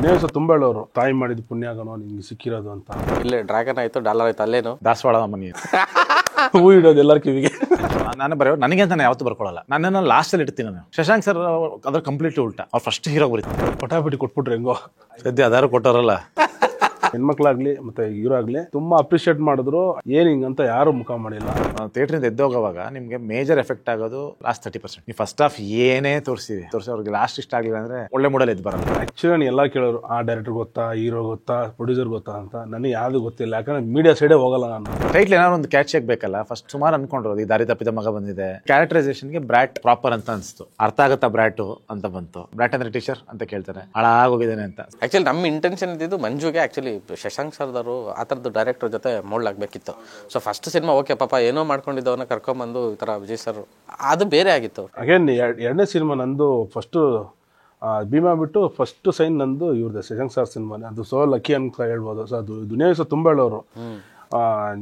ನೇಸ ತುಂಬ ಹೇಳೋರು ತಾಯಿ ಮಾಡಿದ ಪುಣ್ಯಾಗನೋ ನಿಮ್ಗೆ ಸಿಕ್ಕಿರೋದು ಅಂತ. ಇಲ್ಲೇ ಡ್ರ್ಯಾಗನ್ ಆಯ್ತು, ಡಾಲರ್ ಆಯ್ತು, ಅಲ್ಲೇನು ದಾಸವಾಳ ಮನಿ ಹೂ ಇಡೋದು ಎಲ್ಲರ ಕಿವಿಗೆ. ನಾನು ಬರೆಯೋ ನನಗೆ ಅಂತ ನಾನು ಯಾವತ್ತೂ ಬರ್ಕೊಳ್ಳಲ್ಲ. ನನ್ನನ್ನು ಲಾಸ್ಟಲ್ಲಿ ಇಡ್ತೀನಿ ನಾನು. ಶಶಾಂಕ್ ಸರ್ ಅದ್ರ ಕಂಪ್ಲೀಟ್ಲಿ ಉಲ್ಟಾ. ಅವ್ರು ಫಸ್ಟ್ ಹೀರೋ ಬರೀತಾರೆ. ಪಟಾಪಟಿ ಕೊಟ್ಬಿಟ್ರೆ ಹೆಂಗೋ ಸದ್ಯ ಅದಾರು ಕೊಟ್ಟಾರಲ್ಲ. ಹೆಣ್ಮಕ್ಳಾಗ್ಲಿ ಮತ್ತೆ ಹೀರೋ ಆಗ್ಲಿ ತುಂಬಾ ಅಪ್ರಿಷಿಯೇಟ್ ಮಾಡಿದ್ರು. ಏನ್ ಹಿಂಗಂತ ಯಾರು ಮುಖ ಮಾಡಿಲ್ಲ. ಥಿಯೇಟ್ರಿಂದ ಎದ್ದೋಗೋವಾಗ ನಿಮಗೆ ಮೇಜರ್ ಎಫೆಕ್ಟ್ ಆಗೋದು ಲಾಸ್ಟ್ 30%. ನೀವು ಫಸ್ಟ್ ಹಾಫ್ ಏನೇ ತೋರಿಸಿ ಅವ್ರಿಗೆ ಲಾಸ್ಟ್ ಇಷ್ಟ ಆಗಲಿಲ್ಲ ಅಂದ್ರೆ ಒಳ್ಳೆ ಮೂಡಲ್ಲಿ ಎದ್ದು ಬರಲ್ಲ. ಆಕ್ಚುಲಿ ಎಲ್ಲ ಕೇಳೋರು ಆ ಡೈರೆಕ್ಟರ್ ಗೊತ್ತಾ, ಹೀರೋ ಗೊತ್ತಾ, ಪ್ರೊಡ್ಯೂಸರ್ ಗೊತ್ತಾ ಅಂತ. ನನಗೆ ಯಾವ್ದು ಗೊತ್ತಿಲ್ಲ, ಯಾಕಂದ್ರೆ ಮೀಡಿಯಾ ಸೈಡೇ ಹೋಗಲ್ಲ ನಾನು. ಟೈಟ್ಲ್ ಏನಾದ್ರು ಒಂದು ಕ್ಯಾಚ್ ಆಗಬೇಕಲ್ಲ. ಫಸ್ಟ್ ಸುಮಾರು ಅನ್ಕೊಂಡ್ರು ಈ ದಾರಿ ತಪ್ಪಿದ ಮಗ ಬಂದಿದೆ. ಕ್ಯಾರೆಕ್ಟರೈಸೇಷನ್ಗೆ ಬ್ರಾಟ್ ಪ್ರಾಪರ್ ಅಂತ ಅನಿಸ್ತು. ಅರ್ಥ ಆಗುತ್ತಾ ಬ್ರಾಟು ಅಂತ ಬಂತು. ಬ್ರಾಟ್ ಅಂದ್ರೆ ಟೀಚರ್ ಅಂತ ಕೇಳ್ತಾರೆ, ಹಾಳಾಗೋಗಿದ್ದೇನೆ ಅಂತ. ಆಕ್ಚುಲಿ ನಮ್ಮ ಇಂಟೆನ್ಷನ್ ಇದ್ದಿದ್ದು ಮಂಜುಗೆ ಆಕ್ಚುಲಿ ಶಶಾಂಕ್ ಸರ್ದವರು ಆ ಥರದ್ದು ಡೈರೆಕ್ಟರ್ ಜೊತೆ ಮೋಲ್ಡಾಗಬೇಕಿತ್ತು. ಸೊ ಫಸ್ಟ್ ಸಿನಿಮಾ ಓಕೆ ಪಾಪ ಏನೋ ಮಾಡ್ಕೊಂಡಿದ್ದವನ್ನ ಕರ್ಕೊಂಬಂದು ಈ ಥರ ವಿಜಯ್ ಸರ್ ಅದು ಬೇರೆ ಆಗಿತ್ತು. ಅಗೇನ್ ಎರಡನೇ ಸಿನಿಮಾ ನಂದು ಫಸ್ಟು ಭೀಮಾ ಬಿಟ್ಟು ಫಸ್ಟ್ ಸೈನ್ ನಂದು ಇವ್ರದ್ದು ಶಶಾಂಕ್ ಸರ್ ಸಿನಿಮಾನೇ. ಅದು ಸೋ ಲಕ್ಕಿ ಅಂತ ಹೇಳ್ಬೋದು. ಸೊ ಅದು ದುನಿಯಾ ಸಹ ತುಂಬ ಹೇಳೋರು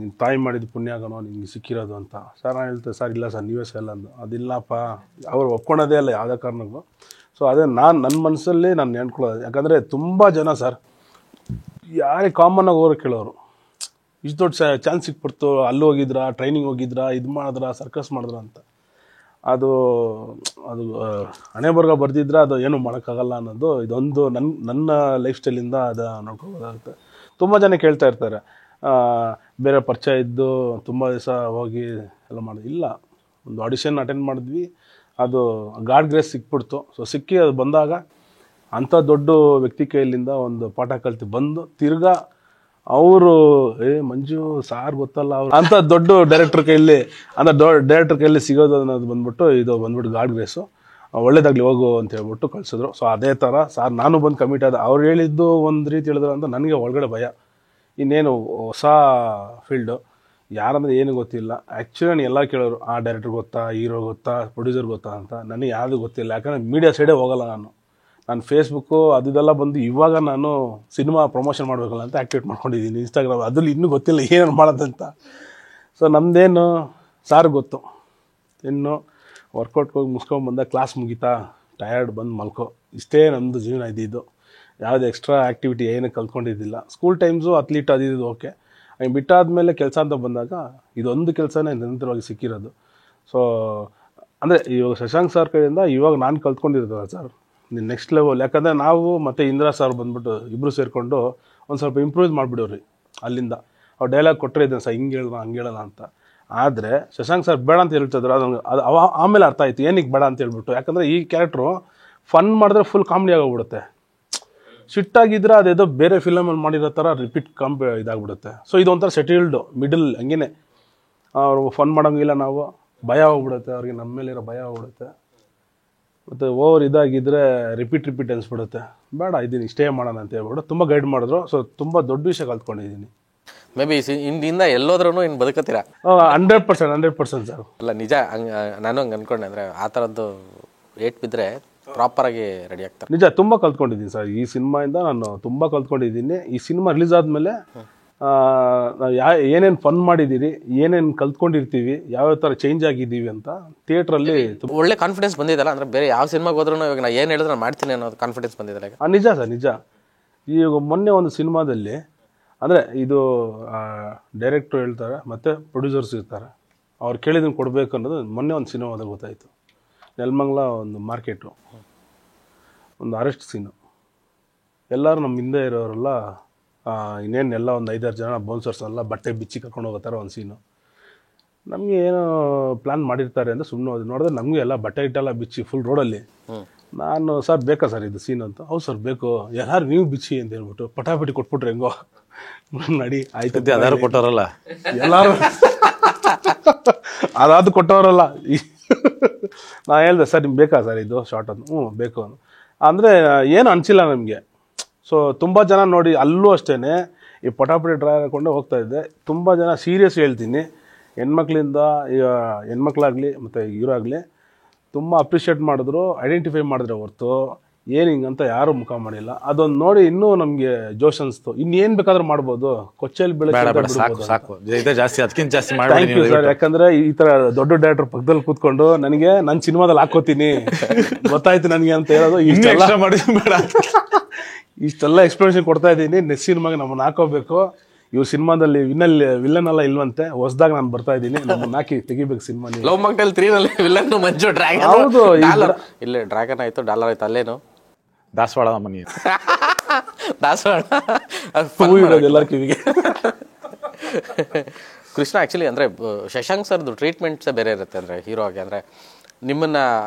ನಿಮ್ಮ ತಾಯಿ ಮಾಡಿದ ಪುಣ್ಯಾಗನೋ ನಿಮ್ಗೆ ಸಿಕ್ಕಿರೋದು ಅಂತ. ಸರ್ ನಾನು ಹೇಳ್ತೇನೆ ಸರ್ ಇಲ್ಲ ಸರ್ ನೀವೇ ಸಲ್ಲ ಅಂದು. ಅದಿಲ್ಲಪ್ಪ ಅವ್ರು ಒಪ್ಕೊಳೋದೇ ಅಲ್ಲ ಯಾವುದೇ ಕಾರಣಕ್ಕೂ. ಸೊ ಅದೇ ನನ್ನ ಮನಸ್ಸಲ್ಲಿ ನಾನು ನೆನ್ಕೊಳ್ಳೋದು. ಯಾಕಂದರೆ ತುಂಬ ಜನ ಸರ್ ಯಾರೇ ಕಾಮನ್ನಾಗಿ ಹೋಗೋರು ಕೇಳೋರು, ಇಷ್ಟು ದೊಡ್ಡ ಚಾನ್ಸ್ ಸಿಕ್ಬಿಡ್ತು, ಅಲ್ಲಿ ಹೋಗಿದ್ರಾ, ಟ್ರೈನಿಂಗ್ ಹೋಗಿದ್ರಾ, ಇದು ಮಾಡಿದ್ರಾ, ಸರ್ಕಸ್ ಮಾಡಿದ್ರ ಅಂತ. ಅದು ಹಣೆ ಬರ್ಗ ಬರ್ದಿದ್ರೆ ಅದು ಏನೂ ಮಾಡೋಕ್ಕಾಗಲ್ಲ ಅನ್ನೋದು ಇದೊಂದು ನನ್ನ ಲೈಫ್ ಸ್ಟೈಲಿಂದ ಅದು ನೋಡ್ಕೋಬೋದಾಗುತ್ತೆ. ತುಂಬ ಜನ ಕೇಳ್ತಾ ಇರ್ತಾರೆ ಬೇರೆ ಪರಿಚಯ ಇದ್ದು ತುಂಬ ದಿವಸ ಹೋಗಿ ಎಲ್ಲ ಮಾಡೋದು. ಇಲ್ಲ, ಒಂದು ಆಡಿಷನ್ ಅಟೆಂಡ್ ಮಾಡಿದ್ವಿ, ಅದು ಗಾಡ್ ಗ್ರೇಸ್ ಸಿಕ್ಬಿಡ್ತು. ಸೊ ಸಿಕ್ಕಿ ಅದು ಬಂದಾಗ ಅಂಥ ದೊಡ್ಡ ವ್ಯಕ್ತಿ ಕೈಲಿಂದ ಒಂದು ಪಾಠ ಕಲ್ತು ಬಂದು ತಿರ್ಗಾ ಅವರು ಮಂಜು ಸಾರ್ ಗೊತ್ತಲ್ಲ ಅವ್ರು ಅಂಥ ದೊಡ್ಡ ಡೈರೆಕ್ಟರ್ ಕೈಯಲ್ಲಿ ಸಿಗೋದು ಅನ್ನೋದು ಬಂದ್ಬಿಟ್ಟು ಇದು ಬಂದ್ಬಿಟ್ಟು ಗಾಡ್ ಗ್ರೇಸು. ಒಳ್ಳೇದಾಗಲಿ ಹೋಗು ಅಂತ ಹೇಳ್ಬಿಟ್ಟು ಕಳಿಸಿದ್ರು. ಸೊ ಅದೇ ಥರ ಸಾರ್ ನಾನು ಬಂದು ಕಮಿಟ್ ಆದ. ಅವ್ರು ಹೇಳಿದ್ದು ಒಂದು ರೀತಿ ಹೇಳಿದ್ರು ಅಂತ ನನಗೆ ಒಳಗಡೆ ಭಯ. ಇನ್ನೇನು ಹೊಸ ಫೀಲ್ಡು, ಯಾರಂದ್ರೆ ಏನು ಗೊತ್ತಿಲ್ಲ. ಆ್ಯಕ್ಚುಲಿ ನಾನು ಎಲ್ಲ ಕೇಳೋರು ಆ ಡೈರೆಕ್ಟರ್ ಗೊತ್ತಾ, ಹೀರೋ ಗೊತ್ತಾ, ಪ್ರೊಡ್ಯೂಸರ್ ಗೊತ್ತಾ ಅಂತ. ನನಗೆ ಯಾವುದು ಗೊತ್ತಿಲ್ಲ, ಯಾಕಂದರೆ ಮೀಡಿಯಾ ಸೈಡೇ ಹೋಗಲ್ಲ ನಾನು. ನಾನು ಫೇಸ್ಬುಕ್ಕು ಅದೆಲ್ಲ ಬಂದು ಇವಾಗ ನಾನು ಸಿನಿಮಾ ಪ್ರಮೋಷನ್ ಮಾಡಬೇಕಲ್ಲ ಅಂತ ಆ್ಯಕ್ಟಿವೇಟ್ ಮಾಡ್ಕೊಂಡಿದ್ದೀನಿ ಇನ್ಸ್ಟಾಗ್ರಾಮ್. ಅದ್ರಲ್ಲಿ ಇನ್ನೂ ಗೊತ್ತಿಲ್ಲ ಏನೇನು ಮಾಡೋದಂತ. ಸೊ ನಮ್ಮದೇನು ಸಾರ್ ಗೊತ್ತು. ಇನ್ನು ವರ್ಕೌಟ್ಗೆ ಹೋಗಿ ಮುಗಿಸ್ಕೊಂಡ್ಬಂದ ಕ್ಲಾಸ್ ಮುಗಿತಾ ಟಯರ್ಡ್ ಬಂದು ಮಲ್ಕೋ, ಇಷ್ಟೇ ನಮ್ಮದು ಜೀವನ ಇದ್ದಿದ್ದು. ಯಾವುದೇ ಎಕ್ಸ್ಟ್ರಾ ಆ್ಯಕ್ಟಿವಿಟಿ ಏನು ಕಲ್ತ್ಕೊಂಡಿದ್ದಿಲ್ಲ. ಸ್ಕೂಲ್ ಟೈಮ್ಸು ಅಥ್ಲೀಟ್ ಅದಿದ್ದು ಓಕೆ. ಬಿಟ್ಟಾದಮೇಲೆ ಕೆಲಸ ಅಂತ ಬಂದಾಗ ಇದೊಂದು ಕೆಲಸನೇ ನಿರಂತರವಾಗಿ ಸಿಕ್ಕಿರೋದು. ಸೊ ಅಂದರೆ ಇವಾಗ ಶಶಾಂಕ್ ಸರ್ ಕಡೆಯಿಂದ ಇವಾಗ ನಾನು ಕಲ್ತ್ಕೊಂಡಿರೋದಲ್ಲ ಸರ್ ನೆಕ್ಸ್ಟ್ ಲೆವೆಲ್. ಯಾಕಂದರೆ ನಾವು ಮತ್ತು ಇಂದಿರಾ ಸರ್ ಬಂದ್ಬಿಟ್ಟು ಇಬ್ಬರು ಸೇರಿಕೊಂಡು ಒಂದು ಸ್ವಲ್ಪ ಇಂಪ್ರೂವ್ ಮಾಡಿಬಿಡೋರಿ ಅಲ್ಲಿಂದ. ಅವ್ರು ಡೈಲಾಗ್ ಕೊಟ್ಟರೆ ಇದನ್ನು ಸರ್ ಹಿಂಗೆ ಹೇಳೋಣ ಹಂಗೆ ಹೇಳೋಣ ಅಂತ. ಆದರೆ ಶಶಾಂಕ್ ಸರ್ ಬೇಡ ಅಂತ ಹೇಳ್ತಿದ್ರು. ಅದು ಆಮೇಲೆ ಅರ್ಥ ಆಯಿತು ಏನಕ್ಕೆ ಬೇಡ ಅಂತ ಹೇಳ್ಬಿಟ್ಟು. ಯಾಕಂದರೆ ಈ ಕ್ಯಾರೆಕ್ಟ್ರು ಫನ್ ಮಾಡಿದ್ರೆ ಫುಲ್ ಕಾಮಿಡಿ ಆಗೋಗ್ಬಿಡುತ್ತೆ. ಸಿಟ್ಟಾಗಿದ್ರೆ ಅದೇದೋ ಬೇರೆ ಫಿಲಮಲ್ಲಿ ಮಾಡಿರೋ ಥರ ರಿಪೀಟ್ ಇದಾಗ್ಬಿಡುತ್ತೆ. ಸೊ ಇದೊಂಥರ ಸೆಟಲ್ಡು ಮಿಡಲ್ ಹಂಗೇ. ಅವರು ಫನ್ ಮಾಡೋಂಗಿಲ್ಲ, ನಾವು ಭಯ ಹೋಗ್ಬಿಡುತ್ತೆ ಅವ್ರಿಗೆ, ನಮ್ಮ ಮೇಲಿರೋ ಭಯ ಹೋಗ್ಬಿಡುತ್ತೆ. ಮತ್ತು ಓವರ್ ಇದಾಗಿದ್ದರೆ ರಿಪೀಟ್ ಅನಿಸ್ಬಿಡುತ್ತೆ. ಬೇಡ ಇದನ್ನು ಇಷ್ಟೇ ಮಾಡೋಣ ಅಂತ ಹೇಳ್ಬಿಟ್ಟು ತುಂಬ ಗೈಡ್ ಮಾಡಿದ್ರು. ಸೊ ತುಂಬ ದೊಡ್ಡ ವಿಷಯ ಕಲ್ತ್ಕೊಂಡಿದ್ದೀನಿ. ಮೇ ಬಿ ಇಂದಿಂದ ಎಲ್ಲೋದ್ರೂ ಇನ್ನು ಬದುಕತ್ತೀರಾ? 100% ಸರ್. ಅಲ್ಲ ನಿಜ, ನಾನು ಹಂಗೆ ಅನ್ಕೊಂಡೆ. ಅಂದರೆ ಆ ಥರದ್ದು ಏಟ್ ಬಿದ್ದರೆ ಪ್ರಾಪರಾಗಿ ರೆಡಿ ಆಗ್ತಾರೆ. ನಿಜ ತುಂಬ ಕಲ್ತ್ಕೊಂಡಿದ್ದೀನಿ ಸರ್. ಈ ಸಿನಿಮಾಯಿಂದ ನಾನು ತುಂಬ ಕಲ್ತ್ಕೊಂಡಿದ್ದೀನಿ. ಈ ಸಿನಿಮಾ ರಿಲೀಸ್ ಆದಮೇಲೆ ನಾವು ಏನೇನು ಫನ್ ಮಾಡಿದ್ದೀರಿ, ಏನೇನು ಕಲ್ತ್ಕೊಂಡಿರ್ತೀವಿ, ಯಾವ್ಯಾವ ಥರ ಚೇಂಜ್ ಆಗಿದ್ದೀವಿ ಅಂತ ಥಿಯೇಟ್ರಲ್ಲಿ ಒಳ್ಳೆ ಕಾನ್ಫಿಡೆನ್ಸ್ ಬಂದಿದ್ದಲ್ಲ. ಅಂದರೆ ಬೇರೆ ಯಾವ ಸಿನಿಮಾಗೆ ಹೋದ್ರೂ ಇವಾಗ ನಾನು ಏನು ಹೇಳಿದ್ರೆ ನಾನು ಮಾಡ್ತೀನಿ ಅನ್ನೋದು ಕಾನ್ಫಿಡೆನ್ಸ್ ಬಂದಿದ್ದಲ್ಲ ಈಗ. ನಿಜ ಸರ್ ನಿಜ. ಈಗ ಮೊನ್ನೆ ಒಂದು ಸಿನಿಮಾದಲ್ಲಿ ಅಂದರೆ ಇದು ಡೈರೆಕ್ಟ್ರು ಹೇಳ್ತಾರೆ ಮತ್ತು ಪ್ರೊಡ್ಯೂಸರ್ಸ್ ಇರ್ತಾರೆ, ಅವ್ರು ಕೇಳಿದ್ದನ್ನು ಕೊಡಬೇಕು ಅನ್ನೋದು ಮೊನ್ನೆ ಒಂದು ಸಿನಿಮಾದಲ್ಲಿ ಗೊತ್ತಾಯಿತು. ನೆಲಮಂಗಲ ಒಂದು ಮಾರ್ಕೆಟು, ಒಂದು ಅರೆಸ್ಟ್ ಸೀನು. ಎಲ್ಲರೂ ನಮ್ಮ ಹಿಂದೆ ಇರೋರೆಲ್ಲ ಇನ್ನೇನೆಲ್ಲ ಒಂದು 5-6 ಜನ ಬೌನ್ಸರ್ಸ್ ಎಲ್ಲ ಬಟ್ಟೆ ಬಿಚ್ಚಿ ಕರ್ಕೊಂಡು ಹೋಗೋ ಥರ ಒಂದು ಸೀನು. ನಮಗೆ ಏನೋ ಪ್ಲ್ಯಾನ್ ಮಾಡಿರ್ತಾರೆ ಅಂತ ಸುಮ್ಮನೆ ಹೋದ್ರೆ ನೋಡಿದ್ರೆ ನಮಗೆ ಎಲ್ಲ ಬಟ್ಟೆ ಇಟ್ಟೆಲ್ಲ ಬಿಚ್ಚಿ ಫುಲ್ ರೋಡಲ್ಲಿ. ನಾನು ಸರ್ ಬೇಕಾ ಸರ್ ಇದು ಸೀನ್ ಅಂತ. ಹೌದು ಸರ್ ಬೇಕು, ಎಲ್ಲರೂ ನೀವು ಬಿಚ್ಚಿ ಅಂತ ಹೇಳ್ಬಿಟ್ಟು ಪಟಾಪಟಿ ಕೊಟ್ಬಿಟ್ರೆ ಹೆಂಗೋ ನಡಿ ಆಯ್ತು. ಅದಾರು ಕೊಟ್ಟವರಲ್ಲ ಎಲ್ಲರೂ ಅದಾದ್ರು ಕೊಟ್ಟವರಲ್ಲ. ನಾನು ಹೇಳಿದೆ ಸರ್ ನಿಮ್ಗೆ ಬೇಕಾ ಸರ್ ಇದು ಶಾರ್ಟ್ ಅಂತ. ಬೇಕು ಅಂದರೆ ಏನು ಅನಿಸಿಲ್ಲ ನಮಗೆ. ಸೊ ತುಂಬ ಜನ ನೋಡಿ ಅಲ್ಲೂ ಅಷ್ಟೇ ಈ ಪಟಾಪಟಿ ಡ್ರೈ ಹಾಕ್ಕೊಂಡೆ ಹೋಗ್ತಾ ಇದ್ದೆ. ತುಂಬ ಜನ ಸೀರಿಯಸ್ ಹೇಳ್ತೀನಿ, ಹೆಣ್ಮಕ್ಳಾಗಲಿ ಮತ್ತು ಹೀರೋ ಆಗಲಿ ತುಂಬ ಅಪ್ರಿಷಿಯೇಟ್ ಮಾಡಿದ್ರು, ಐಡೆಂಟಿಫೈ ಮಾಡಿದ್ರೆ ಹೊರ್ತು ಏನು ಹಿಂಗಂತ ಯಾರೂ ಮುಖ ಮಾಡಿಲ್ಲ. ಅದೊಂದು ನೋಡಿ ಇನ್ನೂ ನಮಗೆ ಜೋಶ್ ಅನಿಸ್ತು. ಇನ್ನೇನು ಬೇಕಾದ್ರೂ ಮಾಡ್ಬೋದು, ಕೊಚ್ಚೆಯಲ್ಲಿ ಜಾಸ್ತಿ ಅದಕ್ಕಿಂತ ಜಾಸ್ತಿ ಥ್ಯಾಂಕ್ ಯು ಸರ್. ಯಾಕಂದರೆ ಈ ಥರ ದೊಡ್ಡ ಡೈರೆಕ್ಟರ್ ಪಕ್ಕದಲ್ಲಿ ಕೂತ್ಕೊಂಡು ನನಗೆ ನನ್ನ ಸಿನಿಮಾದಲ್ಲಿ ಹಾಕೋತೀನಿ ಗೊತ್ತಾಯ್ತು ನನಗೆ ಅಂತ ಹೇಳೋದು ಇಷ್ಟೆಲ್ಲ ಮಾಡಿ ಬೇಡ. ಇಷ್ಟೆಲ್ಲ ಎಕ್ಸ್ಪ್ಲನೇಷನ್ ಕೊಡ್ತಾ ಇದ್ದೀನಿ. ನೆಕ್ಸ್ಟ್ ಸಿನಿಮಾಗೆ ನಮ್ಮನ್ನ ಹಾಕೋಬೇಕು. ಇವ್ರ ಸಿನಿಮಾದಲ್ಲಿ ವಿಲ್ಲನ್ ಎಲ್ಲ ಇಲ್ವಂತೆ, ಹೊಸದಾಗ ನಾನು ಬರ್ತಾ ಇದ್ದೀನಿ, ನಮ್ಮನ್ನ ಹಾಕಿ ತೆಗಿಬೇಕು ಸಿನಿಮಾ. ಲವ್ ಮಾಕ್ಟೇಲ್ 3 ನಲ್ಲಿ ವಿಲನ್ ಮಂಜು ಡ್ರ್ಯಾಗನ್. ಹೌದು, ಇಲ್ಲೇ ಡ್ರ್ಯಾಗನ್ ಆಯ್ತು, ಡಾಲರ್ ಆಯ್ತು, ಅಲ್ಲೇನು ದಾಸವಾಳ ಮನಿ ದಾಸವಾಳ ಎಲ್ಲರ ಕಿವಿಗೆ. ಕೃಷ್ಣ ಆ್ಯಕ್ಚುಲಿ ಅಂದರೆ ಶಶಾಂಕ್ ಸರ್ದು ಟ್ರೀಟ್ಮೆಂಟ್ಸೇ ಬೇರೆ ಇರುತ್ತೆ. ಅಂದರೆ ಹೀರೋಗೆ ಅಂದರೆ ನಿಮ್ಮನ್ನು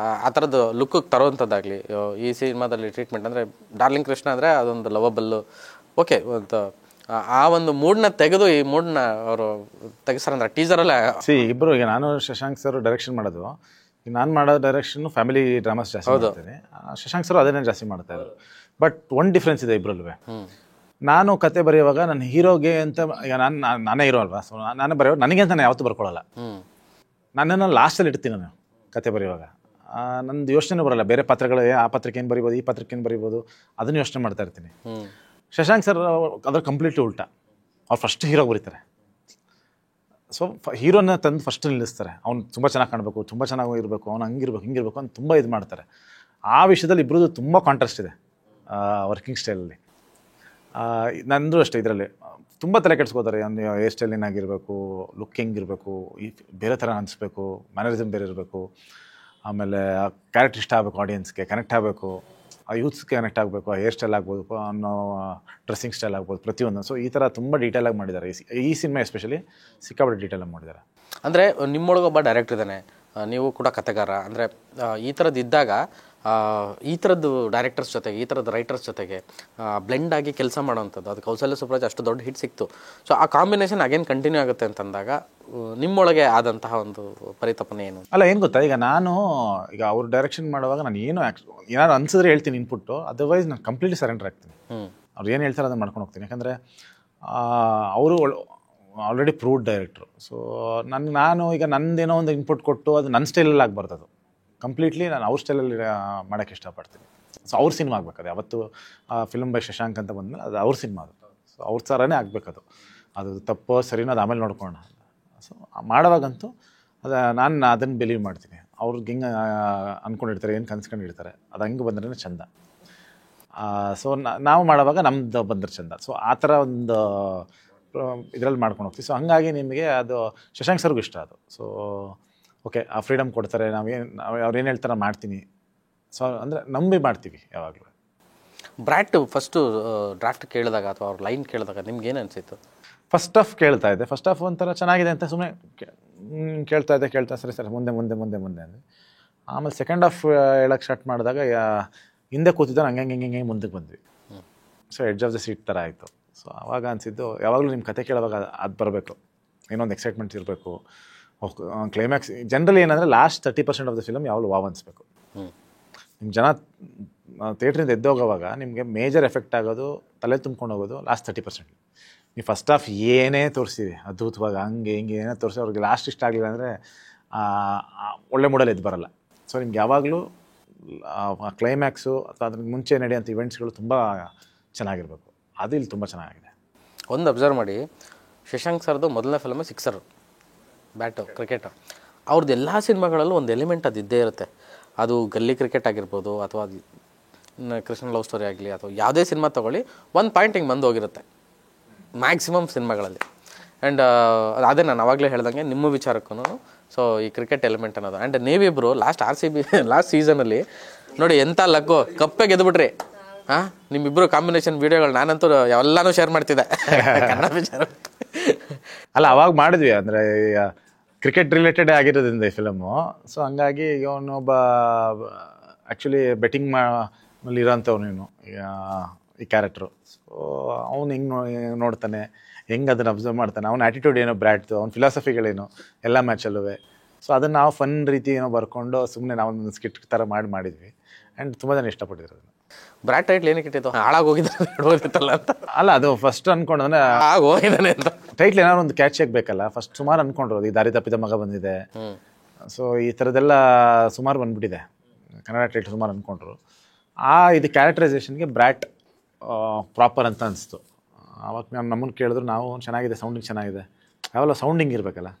ಆ ಥರದ್ದು ಲುಕ್ಕಿಗೆ ತರೋವಂಥದ್ದಾಗಲಿ ಈ ಸಿನಿಮಾದಲ್ಲಿ ಟ್ರೀಟ್ಮೆಂಟ್ ಅಂದರೆ ಡಾರ್ಲಿಂಗ್ ಕೃಷ್ಣ ಅಂದರೆ ಅದೊಂದು ಲವಬಲ್ಲು ಓಕೆ ಒಂದು ಆ ಒಂದು ಮೂಡ್ನ ತೆಗೆದು ಈ ಮೂಡ್ನ ಅವರು ತೆಗೆಸ್ತಾರಂದ್ರೆ ಟೀಸರಲ್ಲೇ. ಇಬ್ಬರು ಈಗ ನಾನು ಶಶಾಂಕ್ ಸರ್ ಡೈರೆಕ್ಷನ್ ಮಾಡೋದು, ಈಗ ನಾನು ಮಾಡೋ ಡೈರೆಕ್ಷನ್ ಫ್ಯಾಮಿಲಿ ಡ್ರಾಮಾಸ್ ಜಾಸ್ತಿ ಮಾಡ್ತೀನಿ. ಶಶಾಂಕ್ ಸರ್ ಅದನ್ನೇ ಜಾಸ್ತಿ ಮಾಡ್ತಾ ಇದ್ರು. ಬಟ್ ಒಂದು ಡಿಫ್ರೆನ್ಸ್ ಇದೆ ಇಬ್ಬರಲ್ಲೂ. ನಾನು ಕತೆ ಬರೆಯುವಾಗ ನನ್ನ ಹೀರೋಗೆ ಅಂತ, ಈಗ ನಾನೇ ಹೀರೋ ಅಲ್ವಾ, ಸೊ ನಾನೇ ಬರೆಯೋ ನನಗೆ ಅಂತ ನಾನು ಯಾವತ್ತೂ ಬರ್ಕೊಳ್ಳಲ್ಲ. ನನ್ನನ್ನು ಲಾಸ್ಟಲ್ಲಿ ಇಡ್ತೀನಿ ನಾನು ಕತೆ ಬರೆಯುವಾಗ. ನಂದು ಯೋಚನೆ ಬರಲ್ಲ ಬೇರೆ ಪಾತ್ರಗಳು, ಆ ಪಾತ್ರಕ್ಕೆ ಏನು ಬರಿಬೋದು, ಈ ಪಾತ್ರಕ್ಕೆ ಏನು ಬರಿಬೋದು, ಅದನ್ನು ಯೋಚನೆ ಮಾಡ್ತಾ ಇರ್ತೀನಿ. ಶಶಾಂಕ್ ಸರ್ ಅದ್ರ ಕಂಪ್ಲೀಟ್ಲಿ ಉಲ್ಟಾ. ಅವ್ರು ಫಸ್ಟ್ ಹೀರೋಗೆ ಬರೀತಾರೆ. ಸೊ ಹೀರೋನ ತಂದು ಫಸ್ಟ್ ನಿಲ್ಲಿಸ್ತಾರೆ. ಅವ್ನು ತುಂಬ ಚೆನ್ನಾಗಿ ಕಾಣಬೇಕು, ತುಂಬ ಚೆನ್ನಾಗಿ ಇರಬೇಕು, ಅವ್ನು ಹಂಗಿರ್ಬೇಕು ಹಿಂಗಿರ್ಬೇಕು ಅಂತ ತುಂಬ ಇದು ಮಾಡ್ತಾರೆ. ಆ ವಿಷಯದಲ್ಲಿ ಇಬ್ಬರದ್ದು ತುಂಬ ಕಾಂಟ್ರಾಸ್ಟ್ ಇದೆ ವರ್ಕಿಂಗ್ ಸ್ಟೈಲಲ್ಲಿ. ನಂದು ಅಷ್ಟೇ, ಇದರಲ್ಲಿ ತುಂಬ ತಲೆ ಕೆಡಿಸ್ಕೋತಾರೆ. ಒಂದು ಹೇರ್ ಸ್ಟೈಲ್ ಏನಾಗಿರಬೇಕು, ಲುಕ್ ಹೆಂಗಿರಬೇಕು, ಈ ಬೇರೆ ಥರ ಅನಿಸ್ಬೇಕು, ಮ್ಯಾನರಿಸಮ್ ಬೇರೆ ಇರಬೇಕು, ಆಮೇಲೆ ಆ ಕ್ಯಾರೆಕ್ಟರ್ ಇಷ್ಟ ಆಗಬೇಕು, ಆಡಿಯನ್ಸ್ಗೆ ಕನೆಕ್ಟ್ ಆಗಬೇಕು, ಆ ಯೂತ್ಸ್ಗೆ ಕನೆಕ್ಟ್ ಆಗಬೇಕು, ಆ ಹೇರ್ ಸ್ಟೈಲ್ ಆಗ್ಬೋದು, ಅನ್ನೋ ಡ್ರೆಸ್ಸಿಂಗ್ ಸ್ಟೈಲ್ ಆಗ್ಬೋದು, ಪ್ರತಿಯೊಂದು. ಸೊ ಈ ಥರ ತುಂಬ ಡೀಟೇಲಾಗಿ ಮಾಡಿದ್ದಾರೆ ಈ ಸಿನಿಮಾ. ಎಸ್ಪೆಷಲಿ ಸಿಕ್ಕಾಪಟ್ಟೆ ಡೀಟೇಲಾಗಿ ಮಾಡಿದ್ದಾರೆ. ಅಂದರೆ ನಿಮ್ಮೊಳಗೊಬ್ಬ ಡೈರೆಕ್ಟರ್ ಇದ್ದಾನೆ, ನೀವು ಕೂಡ ಕಥೆಗಾರ. ಅಂದರೆ ಈ ಥರದ್ದು ಇದ್ದಾಗ ಈ ಥರದ್ದು ಡೈರೆಕ್ಟರ್ಸ್ ಜೊತೆಗೆ, ಈ ಥರದ್ದು ರೈಟರ್ಸ್ ಜೊತೆಗೆ ಬ್ಲೆಂಡ್ ಆಗಿ ಕೆಲಸ ಮಾಡೋವಂಥದ್ದು, ಅದು ಕೌಸಲ್ಯ ಸುಬ್ರಾಜ್ ಅಷ್ಟು ದೊಡ್ಡ ಹಿಟ್ ಸಿಕ್ತು. ಸೊ ಆ ಕಾಂಬಿನೇಷನ್ ಅಗೇನ್ ಕಂಟಿನ್ಯೂ ಆಗುತ್ತೆ ಅಂತಂದಾಗ ನಿಮ್ಮೊಳಗೆ ಆದಂತಹ ಒಂದು ಪರಿತಪನೆ ಏನು? ಅಲ್ಲ, ಏನು ಗೊತ್ತಾ, ಈಗ ಅವ್ರು ಡೈರೆಕ್ಷನ್ ಮಾಡುವಾಗ ನಾನು ಏನಾದ್ರು ಅನ್ಸಿದ್ರೆ ಹೇಳ್ತೀನಿ ಇನ್ಪುಟ್ಟು, ಅದರ್ವೈಸ್ ನಾನು ಕಂಪ್ಲೀಟ್ಲಿ ಸರೆಂಡರ್ ಆಗ್ತೀನಿ. ಅವ್ರು ಏನು ಹೇಳ್ತಾರೆ ಅದನ್ನು ಮಾಡ್ಕೊಂಡು ಹೋಗ್ತೀನಿ. ಯಾಕಂದರೆ ಅವರು ಆಲ್ರೆಡಿ ಪ್ರೂವ್ಡ್ ಡೈರೆಕ್ಟ್ರು. ಸೊ ನಾನು ಈಗ ನಂದೇನೋ ಒಂದು ಇನ್ಪುಟ್ ಕೊಟ್ಟು ಅದು ನನ್ನ ಸ್ಟೈಲಲ್ಲಿ ಆಗಬಾರ್ದು. ಅದು ಕಂಪ್ಲೀಟ್ಲಿ ನಾನು ಅವ್ರ ಸ್ಟೈಲಲ್ಲಿ ಮಾಡೋಕ್ಕೆ ಇಷ್ಟಪಡ್ತೀನಿ. ಸೊ ಅವ್ರ ಸಿನಿಮಾ ಆಗಬೇಕದು. ಯಾವತ್ತು ಫಿಲ್ಮ್ ಬೈ ಶಶಾಂಕ್ ಅಂತ ಬಂದಮೇಲೆ ಅದು ಅವ್ರ ಸಿನಿಮಾ. ಅದು ಸೊ ಅವ್ರ ಥರನೇ ಆಗಬೇಕದು. ಅದು ತಪ್ಪೋ ಸರಿನೋ ಅದು ಆಮೇಲೆ ನೋಡ್ಕೊಳ್ಳೋಣ. ಸೊ ಮಾಡೋವಾಗಂತೂ ನಾನು ಅದನ್ನು ಬಿಲೀವ್ ಮಾಡ್ತೀನಿ. ಅವ್ರಿಗೆ ಹಿಂಗೆ ಅಂದ್ಕೊಂಡಿರ್ತಾರೆ, ಏನು ಕನ್ಸ್ಕೊಂಡಿರ್ತಾರೆ, ಅದು ಹಂಗೆ ಬಂದ್ರೆ ಚೆಂದ. ಸೊ ನಾವು ಮಾಡೋವಾಗ ನಮ್ಮದು ಬಂದ್ರೆ ಚೆಂದ. ಸೊ ಆ ಥರ ಒಂದು ಇದರಲ್ಲಿ ಮಾಡ್ಕೊಂಡು ಹೋಗ್ತೀವಿ. ಸೊ ಹಂಗಾಗಿ ನಿಮಗೆ ಅದು ಶಶಾಂಕ್ ಸರ್ಗೂ ಇಷ್ಟ ಅದು. ಸೊ ಓಕೆ, ಆ ಫ್ರೀಡಮ್ ಕೊಡ್ತಾರೆ. ಅವ್ರು ಏನು ಹೇಳ್ತಾರೆ ಮಾಡ್ತೀನಿ. ಸೊ ಅಂದರೆ ನಂಬಿ ಮಾಡ್ತೀವಿ ಯಾವಾಗಲೂ. ಬ್ರ್ಯಾಟ್ ಫಸ್ಟು ಡ್ರಾಫ್ಟ್ ಕೇಳಿದಾಗ ಅಥವಾ ಅವ್ರ ಲೈನ್ ಕೇಳಿದಾಗ ನಿಮ್ಗೆ ಏನು ಅನಿಸಿತ್ತು? ಫಸ್ಟ್ ಹಾಫ್ ಕೇಳ್ತಾ ಇದ್ದೆ. ಫಸ್ಟ್ ಹಾಫ್ ಒಂಥರ ಚೆನ್ನಾಗಿದೆ ಅಂತ ಸುಮ್ಮನೆ ಕೇಳ್ತಾ ಇದ್ದೆ. ಸರಿ ಮುಂದೆ ಅಂದರೆ ಆಮೇಲೆ ಸೆಕೆಂಡ್ ಹಾಫ್ ಹೇಳಕ್ಕೆ ಸ್ಟಾರ್ಟ್ ಮಾಡಿದಾಗ ಹಿಂದೆ ಕೂತಿದ್ದ ಹಂಗೆ ಮುಂದಕ್ಕೆ ಬಂದ್ವಿ. So edge of the seat ಥರ ಆಯಿತು. ಸೊ ಆವಾಗ ಅನಿಸಿದ್ದು, ಯಾವಾಗಲೂ ನಿಮ್ಮ ಕತೆ ಕೇಳುವಾಗ ಅದು ಬರಬೇಕು, ಏನೊಂದು ಎಕ್ಸೈಟ್ಮೆಂಟ್ ಇರಬೇಕು. ಕ್ಲೈಮ್ಯಾಕ್ಸ್ ಜನರಲಿ ಏನಂದರೆ ಲಾಸ್ಟ್ 30% ಆಫ್ ದ ಫಿಲಮ್ ಯಾವಾಗಲೂ ವಾವ್ ಅನಿಸ್ಬೇಕು. ನಿಮ್ಮ ಜನ ಥಿಯೇಟ್ರಿಂದ ಎದ್ದೋಗೋವಾಗ ನಿಮಗೆ ಮೇಜರ್ ಎಫೆಕ್ಟ್ ಆಗೋದು, ತಲೆ ತುಂಬ್ಕೊಂಡು ಹೋಗೋದು ಲಾಸ್ಟ್ 30%. ನೀವು ಫಸ್ಟ್ ಹಾಫ್ ಏನೇ ತೋರಿಸ್ತೀವಿ ಅದ್ಭುತವಾಗಿ ಹಂಗೆ ಹಿಂಗೆ ಏನೇ ತೋರಿಸಿ ಅವ್ರಿಗೆ ಲಾಸ್ಟ್ ಇಷ್ಟ ಆಗಲಿಲ್ಲ ಅಂದರೆ ಒಳ್ಳೆ ಮೂಡಲ್ಲಿ ಎದ್ದು ಬರಲ್ಲ. ಸೊ ನಿಮ್ಗೆ ಯಾವಾಗಲೂ ಕ್ಲೈಮ್ಯಾಕ್ಸು ಅಥವಾ ಅದ್ರ ಮುಂಚೆ ನಡೆಯೋಂಥ ಇವೆಂಟ್ಸ್ಗಳು ತುಂಬ ಚೆನ್ನಾಗಿರಬೇಕು. ಅದು ಇಲ್ಲಿ ತುಂಬ ಚೆನ್ನಾಗಿದೆ. ಒಂದು ಅಬ್ಸರ್ವ್ ಮಾಡಿ, ಶಶಾಂಕ್ ಸರ್ದು ಮೊದಲನೇ ಫಿಲಮೇ ಸಿಕ್ಸರ್ ಬ್ಯಾಟು ಕ್ರಿಕೆಟು. ಅವ್ರದ್ದು ಎಲ್ಲ ಸಿನಿಮಾಗಳಲ್ಲೂ ಒಂದು ಎಲಿಮೆಂಟ್ ಅದು ಇದ್ದೇ ಇರುತ್ತೆ. ಅದು ಗಲ್ಲಿ ಕ್ರಿಕೆಟ್ ಆಗಿರ್ಬೋದು, ಅಥವಾ ಕೃಷ್ಣ ಲವ್ ಸ್ಟೋರಿ ಆಗಲಿ, ಅಥವಾ ಯಾವುದೇ ಸಿನಿಮಾ ತೊಗೊಳ್ಳಿ, ಒಂದು ಪಾಯಿಂಟ್ ಹಿಂಗೆ ಬಂದು ಹೋಗಿರುತ್ತೆ ಮ್ಯಾಕ್ಸಿಮಮ್ ಸಿನಿಮಾಗಳಲ್ಲಿ. ಆ್ಯಂಡ್ ಅದೇ ನಾನು ಅವಾಗಲೇ ಹೇಳ್ದಂಗೆ ನಿಮ್ಮ ವಿಚಾರಕ್ಕೂ ಸೊ ಈ ಕ್ರಿಕೆಟ್ ಎಲಿಮೆಂಟ್ ಅನ್ನೋದು. ಆ್ಯಂಡ್ ನೀವಿಬ್ಬರು ಲಾಸ್ಟ್ ಸೀಸನಲ್ಲಿ ನೋಡಿ ಎಂಥ ಲಕ್ಕು, ಕಪ್ಪೆ ಗೆದ್ದುಬಿಟ್ರಿ. ನಿಮ್ಮಿಬ್ಬರು ಕಾಂಬಿನೇಷನ್ ವೀಡಿಯೋಗಳು ನಾನಂತೂ ಎಲ್ಲನೂ ಶೇರ್ ಮಾಡ್ತಿದ್ದೆ ಕನ್ನಡ ವಿಚಾರ. ಅಲ್ಲ, ಅವಾಗ ಮಾಡಿದ್ವಿ. ಅಂದರೆ ಕ್ರಿಕೆಟ್ ರಿಲೇಟೆಡ್ ಆಗಿರೋದ್ರಿಂದ ಈ ಫಿಲಮು. ಸೊ ಹಂಗಾಗಿ ಇವನೊಬ್ಬ ಆ್ಯಕ್ಚುಲಿ ಬೆಟ್ಟಿಂಗ್ ಇರೋಂಥವ್ನು ಈ ಕ್ಯಾರೆಕ್ಟ್ರು. ಸೊ ಅವ್ನು ಹಿಂಗೆ ನೋಡ್ತಾನೆ, ಹೆಂಗೆ ಅದನ್ನು ಅಬ್ಸರ್ವ್ ಮಾಡ್ತಾನೆ, ಅವ್ನ ಆ್ಯಟಿಟ್ಯೂಡ್ ಏನೋ ಬ್ರ್ಯಾಟ್ದು, ಅವ್ನ ಫಿಲಾಸಫಿಗಳೇನು ಎಲ್ಲ ಮ್ಯಾಚಲ್ಲೂ. ಸೊ ಅದನ್ನು ನಾವು ಫನ್ ರೀತಿ ಏನೋ ಬರ್ಕೊಂಡು ಸುಮ್ಮನೆ ನಾವೊಂದು ಸ್ಕಿಟ್ ಥರ ಮಾಡಿದ್ವಿ. ಆ್ಯಂಡ್ ತುಂಬ ಜನ ಇಷ್ಟಪಟ್ಟಿದ್ರು ಅದನ್ನು. ಬ್ರ್ಯಾಟ್ ಟೈಟ್ಲ್ ಏನಕ್ಕೆ ಇಟ್ಟಿತ್ತು? ಹಾಳಾಗೋಗಿದ್ದಲ್ಲ ಅಂತ ಅಲ್ಲ, ಅದು ಫಸ್ಟ್ ಅನ್ಕೊಂಡ್ರೆ ಹೋಗಿದ್ದಾನೆ ಅಂತ. ಟೈಟ್ಲ್ ಏನಾದ್ರು ಒಂದು ಕ್ಯಾಚ್ ಆಗಬೇಕಲ್ಲ. ಫಸ್ಟ್ ಸುಮಾರು ಅನ್ಕೊಂಡಿರೋದು, ಈ ದಾರಿ ತಪ್ಪಿದ ಮಗ ಬಂದಿದೆ. ಸೊ ಈ ಥರದ್ದೆಲ್ಲ ಸುಮಾರು ಬಂದ್ಬಿಟ್ಟಿದೆ, ಕನ್ನಡ ಟೈಟ್ಲ್ ಸುಮಾರು ಅಂದ್ಕೊಂಡ್ರು. ಇದು ಕ್ಯಾರೆಕ್ಟರೈಸೇಷನ್ಗೆ ಬ್ರ್ಯಾಟ್ ಪ್ರಾಪರ್ ಅಂತ ಅನಿಸ್ತು. ಆವಾಗ ನಮ್ಮನ್ನು ಕೇಳಿದ್ರು, ನಾವು ಚೆನ್ನಾಗಿದೆ, ಸೌಂಡಿಂಗ್ ಚೆನ್ನಾಗಿದೆ, ಯಾವಲ್ಲ ಸೌಂಡಿಂಗ್ ಇರಬೇಕಲ್ಲ,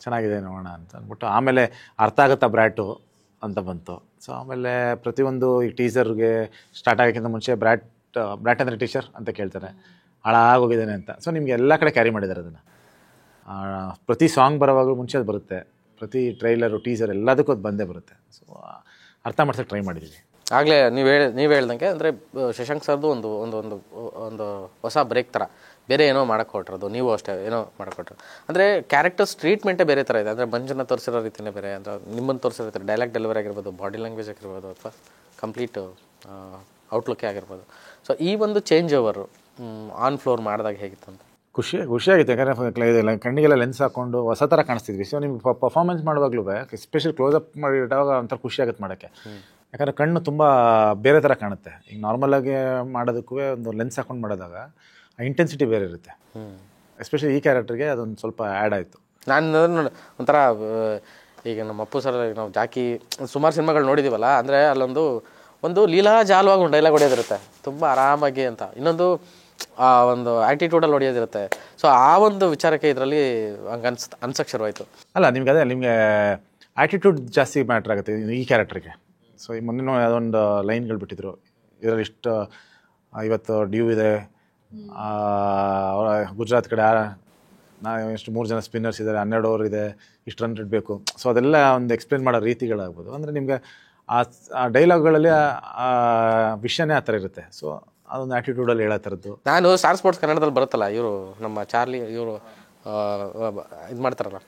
ಚೆನ್ನಾಗಿದೆ ನೋಡೋಣ ಅಂತ ಅಂದ್ಬಿಟ್ಟು ಆಮೇಲೆ ಅರ್ಥ ಆಗುತ್ತಾ ಬ್ರ್ಯಾಟು ಅಂತ ಬಂತು. ಸೊ ಆಮೇಲೆ ಪ್ರತಿಯೊಂದು ಈ ಟೀಸರ್ಗೆ ಸ್ಟಾರ್ಟ್ ಆಗೋಕ್ಕಿಂತ ಮುಂಚೆ ಬ್ರ್ಯಾಟ್ ಬ್ರಾಟ್ ಅಂದರೆ ಟೀಚರ್ ಅಂತ ಕೇಳ್ತಾರೆ, ಹಾಳಾಗೋಗಿದ್ದಾನೆ ಅಂತ. ಸೊ ನಿಮಗೆ ಎಲ್ಲ ಕಡೆ ಕ್ಯಾರಿ ಮಾಡಿದ್ದಾರೆ ಅದನ್ನು. ಪ್ರತಿ ಸಾಂಗ್ ಬರೋವಾಗಲೂ ಮುಂಚೆ ಅದು ಬರುತ್ತೆ, ಪ್ರತಿ ಟ್ರೈಲರು ಟೀಸರ್ ಎಲ್ಲದಕ್ಕೂ ಅದು ಬಂದೇ ಬರುತ್ತೆ. ಸೊ ಅರ್ಥ ಮಾಡ್ಸೋಕ್ಕೆ ಟ್ರೈ ಮಾಡಿದ್ದೀವಿ. ಆಗಲೇ ನೀವು ಹೇಳ್ದಂಗೆ ಅಂದರೆ ಶಶಾಂಕ್ ಸರ್ದು ಒಂದು ಒಂದು ಒಂದು ಒಂದು ಹೊಸ ಬ್ರೇಕ್ ಥರ ಬೇರೆ ಏನೋ ಮಾಡೋಕ್ಕೆ ಹೊರಟಿರೋದು, ನೀವು ಅಷ್ಟೇ ಏನೋ ಮಾಡೋಕ್ಕೆ ಹೊರಟ್ರು. ಅಂದರೆ ಕ್ಯಾರೆಕ್ಟರ್ಸ್ ಟ್ರೀಟ್ಮೆಂಟೇ ಬೇರೆ ಥರ ಇದೆ. ಅಂದರೆ ಮಂಜನ್ನ ತೋರಿಸಿರೋ ರೀತಿಯೇ ಬೇರೆ, ಅಂದರೆ ನಿಮ್ಮನ್ನು ತೋರಿಸಿರೋ ರೀತಿ ಡೈಲಾಗ್ ಡೆಲಿವರಿ ಆಗಿರ್ಬೋದು, ಬಾಡಿ ಲ್ಯಾಂಗ್ವೇಜ್ ಆಗಿರ್ಬೋದು, ಅಥವಾ ಕಂಪ್ಲೀಟ್ ಔಟ್ಲುಕ್ಕೇ ಆಗಿರ್ಬೋದು. ಸೊ ಈ ಒಂದು ಚೇಂಜ್ ಓವರು ಆನ್ ಫ್ಲೋರ್ ಮಾಡಿದಾಗ ಹೇಗಿತ್ತು ಅಂತ? ಖುಷಿಯಾಗಿತ್ತು. ಯಾಕಂದರೆ ಕಣ್ಣಿಗೆಲ್ಲ ಲೆನ್ಸ್ ಹಾಕ್ಕೊಂಡು ಹೊಸ ಥರ ಕಾಣಿಸ್ತಿದ್ವಿ. ಸೊ ನಿಮ್ಗೆ ಪರ್ಫಾರ್ಮೆನ್ಸ್ ಮಾಡುವಾಗಲೂ ಎಸ್ಪೆಷಲಿ ಕ್ಲೋಸಪ್ ಮಾಡಿಟ್ಟಾಗ ಒಂಥರ ಖುಷಿಯಾಗುತ್ತೆ ಮಾಡೋಕ್ಕೆ. ಯಾಕಂದರೆ ಕಣ್ಣು ತುಂಬ ಬೇರೆ ಥರ ಕಾಣುತ್ತೆ. ಈಗ ನಾರ್ಮಲಾಗಿ ಮಾಡೋದಕ್ಕೂ ಒಂದು ಲೆನ್ಸ್ ಹಾಕೊಂಡು ಮಾಡಿದಾಗ ಆ ಇಂಟೆನ್ಸಿಟಿ ಬೇರೆ ಇರುತ್ತೆ. ಎಸ್ಪೆಷಲಿ ಈ ಕ್ಯಾರೆಕ್ಟರ್ಗೆ ಅದೊಂದು ಸ್ವಲ್ಪ ಆ್ಯಡ್ ಆಯಿತು. ನಾನು ಒಂಥರ ಈಗ ನಮ್ಮ ಅಪ್ಪು ಸರ್, ನಾವು ಜಾಕಿ ಸುಮಾರು ಸಿನಿಮಾಗಳು ನೋಡಿದ್ದೀವಲ್ಲ, ಅಂದರೆ ಒಂದು ಲೀಲಾ ಜಾಲವಾಗಿ ಒಂದು ಡೈಲಾಗ್ ಹೊಡೆಯೋದಿರುತ್ತೆ ತುಂಬ ಆರಾಮಾಗಿ ಅಂತ, ಇನ್ನೊಂದು ಆ ಒಂದು ಆ್ಯಟಿಟ್ಯೂಡಲ್ಲಿ ಹೊಡೆಯೋದಿರುತ್ತೆ. ಸೊ ಆ ಒಂದು ವಿಚಾರಕ್ಕೆ ಇದರಲ್ಲಿ ಹಂಗೆ ಅನ್ಸಕ್ಕೆ ಶುರುವಾಯಿತು. ಅಲ್ಲ ನಿಮ್ಗೆ ನಿಮಗೆ ಆ್ಯಟಿಟ್ಯೂಡ್ ಜಾಸ್ತಿ ಮ್ಯಾಟ್ರ್ ಆಗುತ್ತೆ ಈ ಕ್ಯಾರೆಕ್ಟ್ರಿಗೆ. ಸೊ ಈ ಮೊನ್ನೆ ಅದೊಂದು ಲೈನ್ಗಳು ಬಿಟ್ಟಿದ್ರು, ಇದರಲ್ಲಿ ಇಷ್ಟು ಇವತ್ತು ಡ್ಯೂ ಇದೆ, ಗುಜರಾತ್ ಕಡೆ ಎಷ್ಟು 3 ಜನ ಸ್ಪಿನ್ನರ್ಸ್ ಇದ್ದಾರೆ, 12 ಓವರ್ ಇದೆ, ಇಷ್ಟು ರನ್ ಇಡಬೇಕು. ಸೊ ಅದೆಲ್ಲ ಒಂದು ಎಕ್ಸ್ಪ್ಲೇನ್ ಮಾಡೋ ರೀತಿಗಳಾಗ್ಬೋದು. ಅಂದರೆ ನಿಮಗೆ ಆ ಡೈಲಾಗ್ಗಳಲ್ಲಿ ಆ ವಿಷಯನೇ ಆ ಥರ ಇರುತ್ತೆ. ಸೊ ಅದೊಂದು ಆ್ಯಟಿಟ್ಯೂಡಲ್ಲಿ ಹೇಳೋ ಥರದ್ದು. ನಾನು ಸ್ಟಾರ್ ಸ್ಪೋರ್ಟ್ಸ್ ಕನ್ನಡದಲ್ಲಿ ಬರುತ್ತಲ್ಲ, ಇವರು ನಮ್ಮ ಚಾರ್ಲಿ ಇವರು ಇದು ಮಾಡ್ತಾರಲ್ಲ,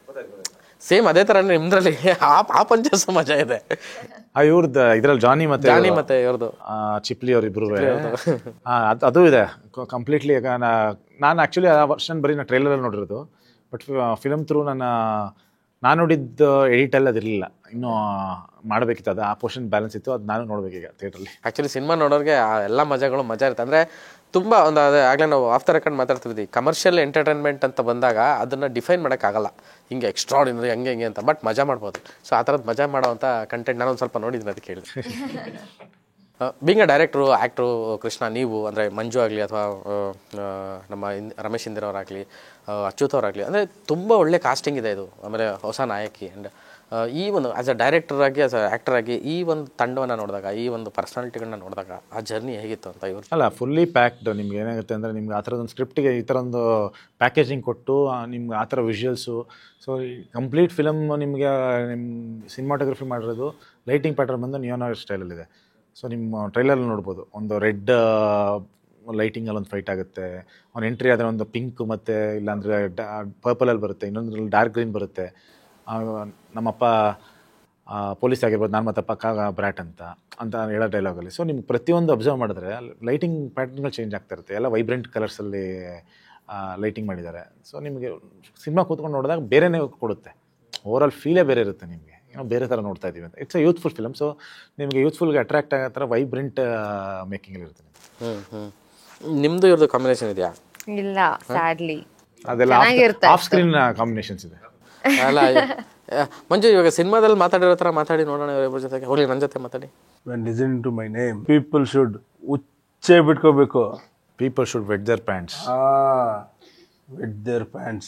ಸೇಮ್ ಅದೇ ಥರ ನಿಮ್ದ್ರಲ್ಲಿ ಆ ಪಂಚ ಸಮಾಜ ಇದೆ. ಇವ್ರದ್ದು ಇದರಲ್ಲಿ ಜಾನಿ ಮತ್ತೆ ಇವ್ರದ್ದು ಚಿಪ್ಲಿ ಅವರಿಬ್ರು ಅದು ಇದೆ ಕಂಪ್ಲೀಟ್ಲಿ. ಈಗ ನಾನು ಆ್ಯಕ್ಚುಲಿ ಆ ವರ್ಷನ್ ಬರೀ ನಾನು ಟ್ರೈಲರಲ್ಲಿ ನೋಡಿರೋದು, ಬಟ್ ಫಿಲಮ್ ಥ್ರೂ ನಾನು ನೋಡಿದ್ದು ಎಡಿಟಲ್ಲಿ ಅದಿರಲಿಲ್ಲ, ಇನ್ನೂ ಮಾಡಬೇಕಿತ್ತು. ಅದು ಆ ಪೋರ್ಷನ್ ಬ್ಯಾಲೆನ್ಸ್ ಇತ್ತು, ಅದು ನಾನು ನೋಡಬೇಕೀಗ ಥಿಯೇಟ್ರಲ್ಲಿ. ಆ್ಯಕ್ಚುಲಿ ಸಿನಿಮಾ ನೋಡೋರಿಗೆ ಆ ಎಲ್ಲ ಮಜಾ ಇರುತ್ತೆ. ಅಂದರೆ ತುಂಬ ಒಂದು ಅದೇ ಆಗಲೇ ನಾವು ಆಫ್ ದ ರೆಕಾರ್ಡ್ ಮಾತಾಡ್ತಿದ್ವಿ, ಕಮರ್ಷಿಯಲ್ ಎಂಟರ್ಟೈನ್ಮೆಂಟ್ ಅಂತ ಬಂದಾಗ ಅದನ್ನು ಡಿಫೈನ್ ಮಾಡೋಕ್ಕಾಗಲ್ಲ, ಹಿಂಗೆ ಎಕ್ಸ್ಟ್ರಾರ್ಡಿನರಿ ಹಂಗೆ ಅಂತ, ಬಟ್ ಮಜಾ ಮಾಡ್ಬೋದು. ಸೊ ಆ ಥರದ್ದು ಮಜಾ ಮಾಡೋವಂಥ ಕಂಟೆಂಟ್ ನಾನು ಒಂದು ಸ್ವಲ್ಪ ನೋಡಿದ್ದೀನಿ, ಅದಕ್ಕೆ ಹೇಳಿ. Being a director, actor Krishna, ನೀವು ಅಂದರೆ ಮಂಜು ಆಗಲಿ ಅಥವಾ ನಮ್ಮ ರಮೇಶ್ ಇಂದಿರವರಾಗಲಿ, ಅಚ್ಯುತ್ ಅವರಾಗಲಿ, ಅಂದರೆ ತುಂಬ ಒಳ್ಳೆ ಕಾಸ್ಟಿಂಗ್ ಇದೆ ಇದು. ಆಮೇಲೆ ಹೊಸ ನಾಯಕಿ. ಆ್ಯಂಡ್ ಈ ಒಂದು ಆ್ಯಸ್ ಅ ಡೈರೆಕ್ಟರ್ ಆಗಿ, ಆ್ಯಸ್ ಅ ಆ್ಯಕ್ಟರ್ ಆಗಿ ಈ ಒಂದು ತಂಡವನ್ನು ನೋಡಿದಾಗ, ಈ ಒಂದು ಪರ್ಸನಾಲಿಟಿಗಳನ್ನ ನೋಡಿದಾಗ ಆ ಜರ್ನಿ ಹೇಗಿತ್ತು ಅಂತ ಇವರು? ಅಲ್ಲ, ಫುಲ್ಲಿ ಪ್ಯಾಕ್ಡ್. ನಿಮ್ಗೆ ಏನಾಗುತ್ತೆ ಅಂದರೆ ನಿಮ್ಗೆ ಆ ಥರದೊಂದು ಸ್ಕ್ರಿಪ್ಟಿಗೆ ಈ ಥರ ಒಂದು ಪ್ಯಾಕೇಜಿಂಗ್ ಕೊಟ್ಟು ನಿಮ್ಗೆ ಆ ಥರ ವಿಜುವಲ್ಸು. ಸೊ ಕಂಪ್ಲೀಟ್ ಫಿಲಮ್ ನಿಮಗೆ ನಿಮ್ಮ ಸಿನಿಮಾಟೋಗ್ರಫಿ ಮಾಡಿರೋದು, ಲೈಟಿಂಗ್ ಪ್ಯಾಟರ್ನ್ ಬಂದು ನಿಯೋನೋ ಸ್ಟೈಲಲ್ಲಿದೆ. ಸೊ ನಿಮ್ಮ ಟ್ರೈಲಲ್ಲಿ ನೋಡ್ಬೋದು, ಒಂದು ರೆಡ್ ಲೈಟಿಂಗಲ್ಲಿ ಒಂದು ಫೈಟ್ ಆಗುತ್ತೆ, ಒಂದು ಎಂಟ್ರಿ ಆದರೆ ಒಂದು ಪಿಂಕ್ ಮತ್ತು ಇಲ್ಲಾಂದರೆ ಪರ್ಪಲಲ್ಲಿ ಬರುತ್ತೆ, ಇನ್ನೊಂದ್ರಲ್ಲಿ ಡಾರ್ಕ್ ಗ್ರೀನ್ ಬರುತ್ತೆ. ನಮ್ಮಪ್ಪ ಪೊಲೀಸ್ ಆಗಿರ್ಬೋದು, ನಾನು ಮತ್ತು ಪಕ್ಕ ಬ್ರಾಟ್ ಅಂತ ಹೇಳೋ ಡೈಲಾಗಲ್ಲಿ. ಸೊ ನಿಮ್ಗೆ ಪ್ರತಿಯೊಂದು ಅಬ್ಸರ್ವ್ ಮಾಡಿದ್ರೆ ಲೈಟಿಂಗ್ ಪ್ಯಾಟರ್ನ್ಗಳು ಚೇಂಜ್ ಆಗ್ತಾ ಇರುತ್ತೆ, ಎಲ್ಲ ವೈಬ್ರೆಂಟ್ ಕಲರ್ಸಲ್ಲಿ ಲೈಟಿಂಗ್ ಮಾಡಿದ್ದಾರೆ. ಸೊ ನಿಮಗೆ ಸಿನಿಮಾ ಕೂತ್ಕೊಂಡು ನೋಡಿದಾಗ ಬೇರೆನೇ ಕೊಡುತ್ತೆ, ಓವರಾಲ್ ಫೀಲೇ ಬೇರೆ ಇರುತ್ತೆ, ನಿಮಗೆ ಏನೋ ಬೇರೆ ಥರ ನೋಡ್ತಾ ಇದ್ದೀವಿ ಅಂತ. It's a youthful film. So ನಿಮಗೆ ಯೂತ್ಫುಲ್ಗೆ ಅಟ್ರಾಕ್ಟ್ ಆಗೋ ಥರ ವೈಬ್ರೆಂಟ್ ಮೇಕಿಂಗಲ್ಲಿ ಇರುತ್ತೆ. ನಿಮ್ಮದು ಇವ್ರದ್ದು ಕಾಂಬಿನೇಷನ್ ಇದೆಯಾ? ಇಲ್ಲ, ಸ್ಯಾಡ್ಲಿ ಅದೆಲ್ಲ ಆಫ್ ಸ್ಕ್ರೀನ್ ಕಾಂಬಿನೇಷನ್ಸ್ ಇದೆ. ಅಲ್ಲ ಮಂಜು, ಇವಾಗ ಸಿನಿಮಾದಲ್ಲಿ ಮಾತಾಡಿರೋ ಥರ ಮಾತಾಡಿ ನೋಡೋಣ ಇವರಿಬ್ಬರ ಜೊತೆಗೆ. ಹೋಗ್ಲಿ, ನನ್ನ ಜೊತೆ ಮಾತಾಡಿ. When listening to my name, people should ಉಚ್ಚೆ ಬಿಟ್ಕೋಬೇಕು. People should wet their pants. Wet their pants.